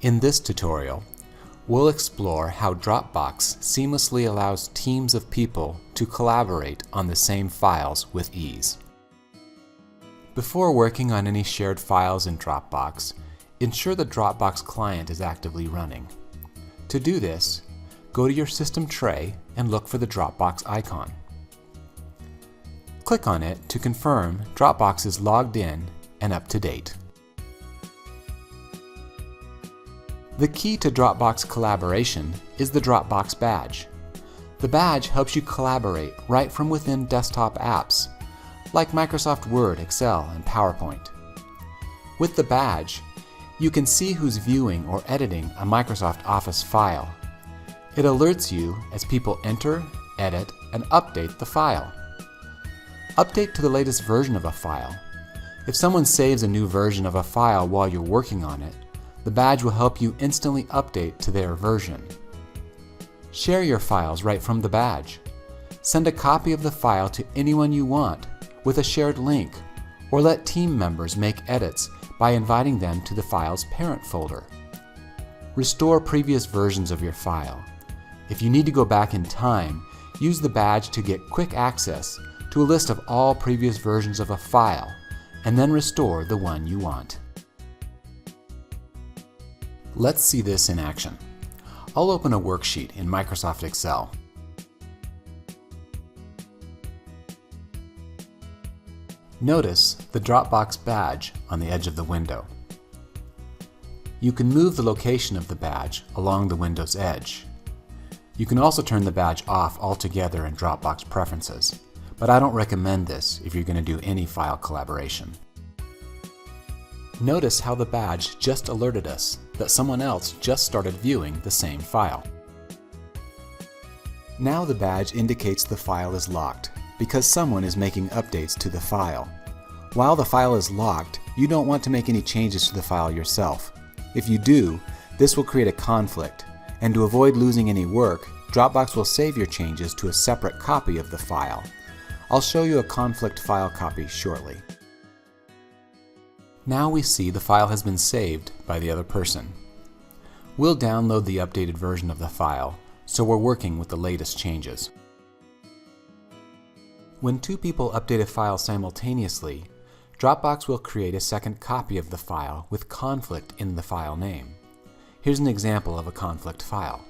In this tutorial, we'll explore how Dropbox seamlessly allows teams of people to collaborate on the same files with ease. Before working on any shared files in Dropbox, ensure the Dropbox client is actively running. To do this, go to your system tray and look for the Dropbox icon. Click on it to confirm Dropbox is logged in and up to date. The key to Dropbox collaboration is the Dropbox badge. The badge helps you collaborate right from within desktop apps, like Microsoft Word, Excel, and PowerPoint. With the badge, you can see who's viewing or editing a Microsoft Office file. It alerts you as people enter, edit, and update the file. Update to the latest version of a file. If someone saves a new version of a file while you're working on it, the badge will help you instantly update to their version. Share your files right from the badge. Send a copy of the file to anyone you want with a shared link, or let team members make edits by inviting them to the file's parent folder. Restore previous versions of your file. If you need to go back in time, use the badge to get quick access to a list of all previous versions of a file, and then restore the one you want. Let's see this in action. I'll open a worksheet in Microsoft Excel. Notice the Dropbox badge on the edge of the window. You can move the location of the badge along the window's edge. You can also turn the badge off altogether in Dropbox Preferences, but I don't recommend this if you're going to do any file collaboration. Notice how the badge just alerted us that someone else just started viewing the same file. Now the badge indicates the file is locked because someone is making updates to the file. While the file is locked, you don't want to make any changes to the file yourself. If you do, this will create a conflict, and to avoid losing any work, Dropbox will save your changes to a separate copy of the file. I'll show you a conflict file copy shortly. Now we see the file has been saved by the other person. We'll download the updated version of the file, so we're working with the latest changes. When two people update a file simultaneously, Dropbox will create a second copy of the file with conflict in the file name. Here's an example of a conflict file.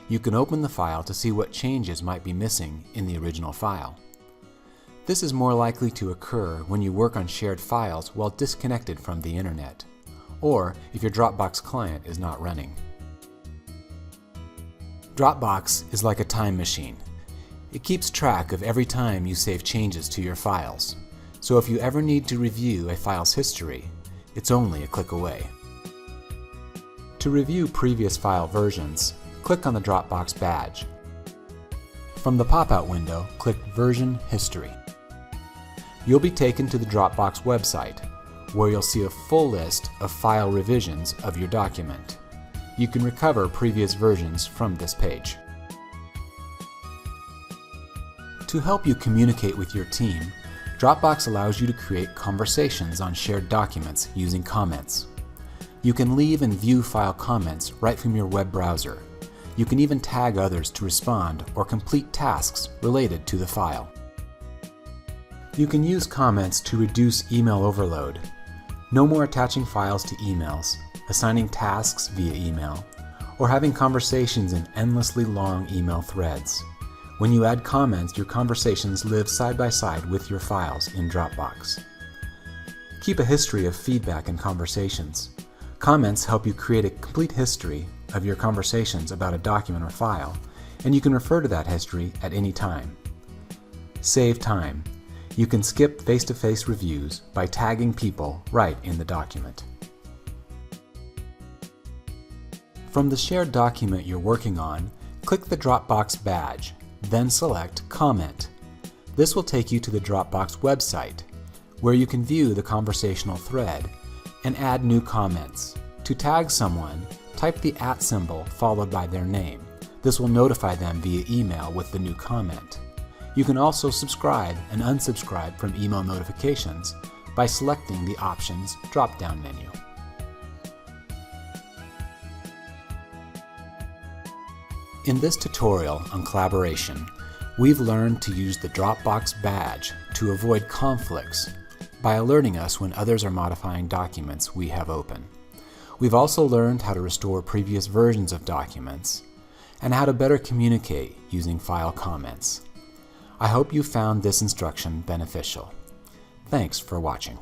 You can open the file to see what changes might be missing in the original file. This is more likely to occur when you work on shared files while disconnected from the internet, or if your Dropbox client is not running. Dropbox is like a time machine. It keeps track of every time you save changes to your files, so if you ever need to review a file's history, it's only a click away. To review previous file versions, click on the Dropbox badge. From the pop-out window, click Version History. You'll be taken to the Dropbox website, where you'll see a full list of file revisions of your document. You can recover previous versions from this page. To help you communicate with your team, Dropbox allows you to create conversations on shared documents using comments. You can leave and view file comments right from your web browser. You can even tag others to respond or complete tasks related to the file. You can use comments to reduce email overload. No more attaching files to emails, assigning tasks via email, or having conversations in endlessly long email threads. When you add comments, your conversations live side by side with your files in Dropbox. Keep a history of feedback and conversations. Comments help you create a complete history of your conversations about a document or file, and you can refer to that history at any time. Save time. You can skip face-to-face reviews by tagging people right in the document. From the shared document you're working on, click the Dropbox badge, then select Comment. This will take you to the Dropbox website, where you can view the conversational thread and add new comments. To tag someone, type the @ symbol followed by their name. This will notify them via email with the new comment. You can also subscribe and unsubscribe from email notifications by selecting the Options drop-down menu. In this tutorial on collaboration, we've learned to use the Dropbox badge to avoid conflicts by alerting us when others are modifying documents we have open. We've also learned how to restore previous versions of documents and how to better communicate using file comments. I hope you found this instruction beneficial. Thanks for watching.